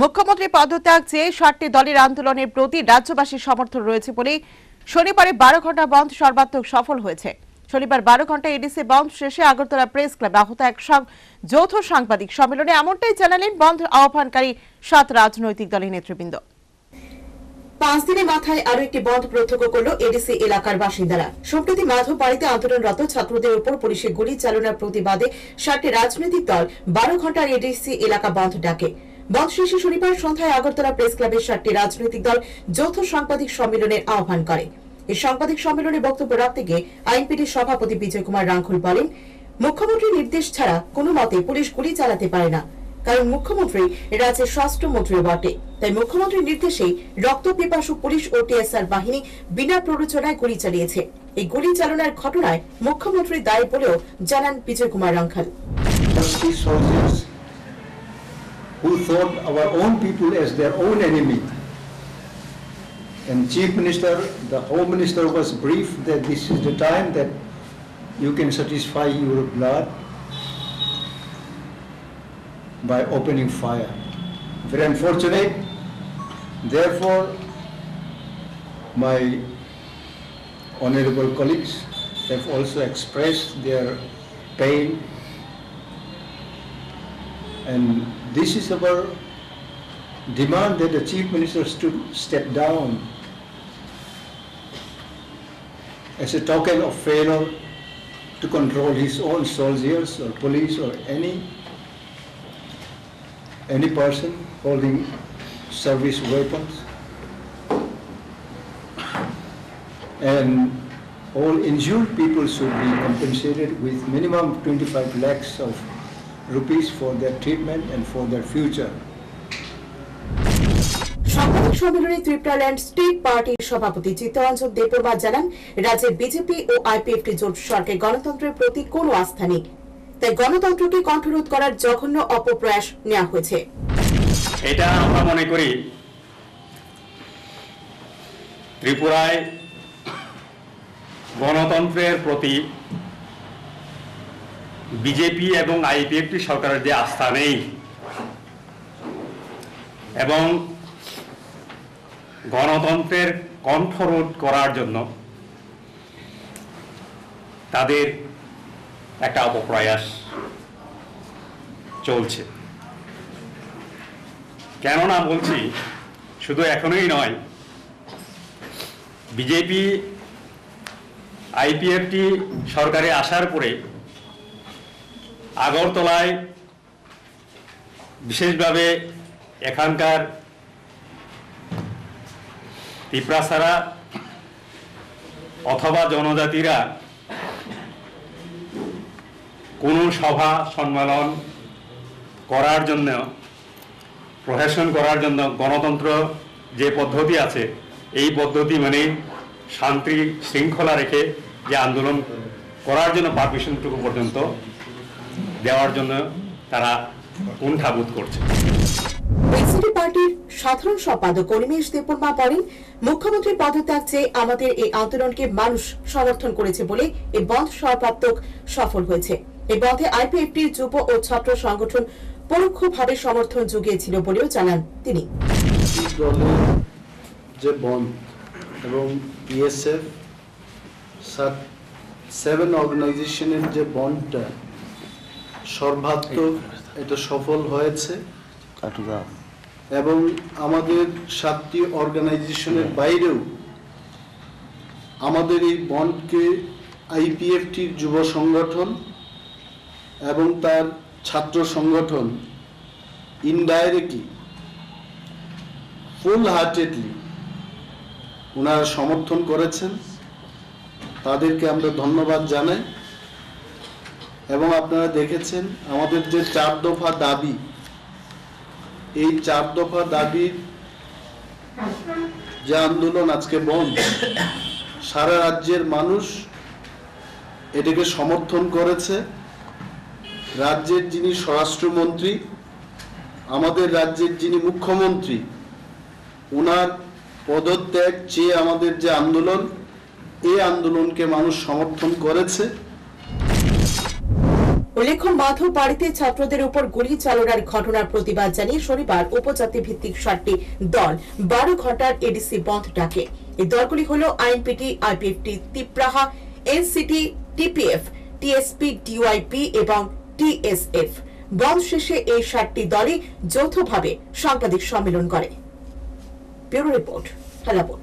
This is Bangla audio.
মুখ্যমন্ত্রী পদত্যাগ চেয়ে ৬০টি দলের আন্দোলনের প্রতি রাজ্যবাসীর সমর্থন রয়েছে বলে শনিবারে ১২ ঘণ্টা বন্ধ সর্বাত্মক সফল হয়েছে। শনিবার ১২ ঘণ্টা এডিসি বন্ধ শেষে আগরতলা প্রেস ক্লাবে আহত এক যৌথ সাংবাদিক সম্মেলনে এমনটাই জানালেন বন্ধ আহ্বানকারী ৭ রাজনৈতিক দলের নেতৃবৃন্দ। 5 দিনের মাথায় আরো একটি বন্ধ প্রত্যক্ষ করল এডিসি এলাকার বাসিন্দারা। সম্প্রতি মাধববাড়িতে আন্দোলনরত ছাত্রদের উপর পুলিশের গুলি চালনার প্রতিবাদে ৬০টি রাজনৈতিক দল ১২ ঘণ্টার এডিসি এলাকা বন্ধ ডাকে। বন্ধ শেষে শনিবার সন্ধ্যায় আগরতলা প্রেস ক্লাবের ৬০টি রাজনৈতিক দল যৌথ সাংবাদিক সম্মেলনের আহ্বান করে। এই সাংবাদিক সম্মেলনে বক্তব্য রাখতে গিয়ে আইনপিটির সভাপতি বিজয় কুমার রাঙ্খল বলেন, মুখ্যমন্ত্রীর নির্দেশ ছাড়া কোনো মতে পুলিশ গুলি চালাতে পারে না, কারণ মুখ্যমন্ত্রী রাজ্যের স্বরাষ্ট্রমন্ত্রী বটে। তাই মুখ্যমন্ত্রীর নির্দেশেই রক্তপিপাসু পুলিশ ও টিএসআর বাহিনী বিনা প্ররোচনায় গুলি চালিয়েছে। এই গুলি চালনার ঘটনায় মুখ্যমন্ত্রী দায়ী বলেও জানান বিজয় Kumar Rangkhal. Who thought our own people as their own enemy. And Chief Minister, the Home Minister was briefed that this is the time that you can satisfy your blood by opening fire. Very unfortunate. Therefore, my honorable colleagues have also expressed their pain, and this is our demand that the Chief Minister should step down as a token of failure to control his own soldiers or police or any person holding service weapons, and all injured people should be compensated with minimum 25 lakhs of rupees for their treatment and for their future. সাংবাদিক সম্মেলনে ত্রিপুরাল্যান্ড স্টেট পার্টির সভাপতি চিত্তরঞ্জন দেববর্মা জানান, রাজ্যের বিজেপি ও আইপিএফটি জোট সরকারের গণতন্ত্রের প্রতি কোনো আস্থা নেই, তাই গণতন্ত্রকে কণ্ঠরোধ করার জঘন্য অপপ্রয়াস নেওয়া হয়েছে। এটা আমরা মনে করি ত্রিপুরায় গণতন্ত্রের প্রতি বিজেপি এবং আইপিএফটি সরকারের যে আস্থা নেই এবং গণতন্ত্রের কণ্ঠরোধ করার জন্য তাদের একটা অপপ্রয়াস চলছে। কেননা বলছি, শুধু এখনই নয়, বিজেপি আইপিএফটি সরকারে আসার পরে আগরতলায় বিশেষভাবে এখানকার তিপ্রাসারা অথবা জনজাতিরা কোনো সভা সম্মেলন করার জন্য, প্রশাসন করার জন্য গণতন্ত্র যে পদ্ধতি আছে এই পদ্ধতি মানে শান্তি শৃঙ্খলা রেখে যে আন্দোলন করার জন্য পারমিশনটুকু পর্যন্ত দেওয়ার জন্য তারা কুণ্ঠাবোধ করছে। এনসিপি পার্টির সাধারণ সম্পাদক অনিমেষ দেববর্মা বলেন, মুখ্যমন্ত্রীর পদত্যাগ চেয়ে আমাদের এই আন্দোলনকে মানুষ সমর্থন করেছে বলে এই বন্ধ সর্বাত্মক সফল হয়েছে। এই বন্ধে আইপিএফটির যুব ও ছাত্র সংগঠন পরোক্ষভাবে সমর্থন জুগিয়েছিল বলেও জানান তিনি। যে বন্ধ এবং পিএসএফ 7 অর্গানাইজেশনের যে বন্ধটা সর্বাত্মক এটা সফল হয়েছে এবং আমাদের 7টি অর্গানাইজেশনের বাইরেও আমাদের এই বন্ডকে আইপিএফটির যুব সংগঠন এবং তার ছাত্র সংগঠন ইনডাইরেক্টলি ফুল হার্টেডলি ওনারা সমর্থন করেছেন। তাদেরকে আমরা ধন্যবাদ জানাই। এবং আপনারা দেখেছেন আমাদের যে 4 দফা দাবি, এই 4 দফা দাবির যে আন্দোলন আজকে বন্ধ, সারা রাজ্যের মানুষ এটাকে সমর্থন করেছে। রাজ্যের যিনি স্বরাষ্ট্রমন্ত্রী, আমাদের রাজ্যের যিনি মুখ্যমন্ত্রী, ওনার পদত্যাগ চেয়ে আমাদের যে আন্দোলন, এই আন্দোলনকে মানুষ সমর্থন করেছে। উল্লেখ্য মাধব বাড়িতে ছাত্রদের উপর গুলি চালনার ঘটনার প্রতিবাদ জানিয়ে শনিবার উপজাতি ভিত্তিক 7টি দল 12 ঘন্টার এডিসি বন্ধ ডাকে। এই দলগুলি হল INPT, IPFT, Tipraha, NCT, TPF, TSP, DYP এবং টিএসএফ। বন্ধ শেষে এই 7টি দলই যৌথভাবে সাংবাদিক সম্মেলন করে। Bureau report, হেলাপুর।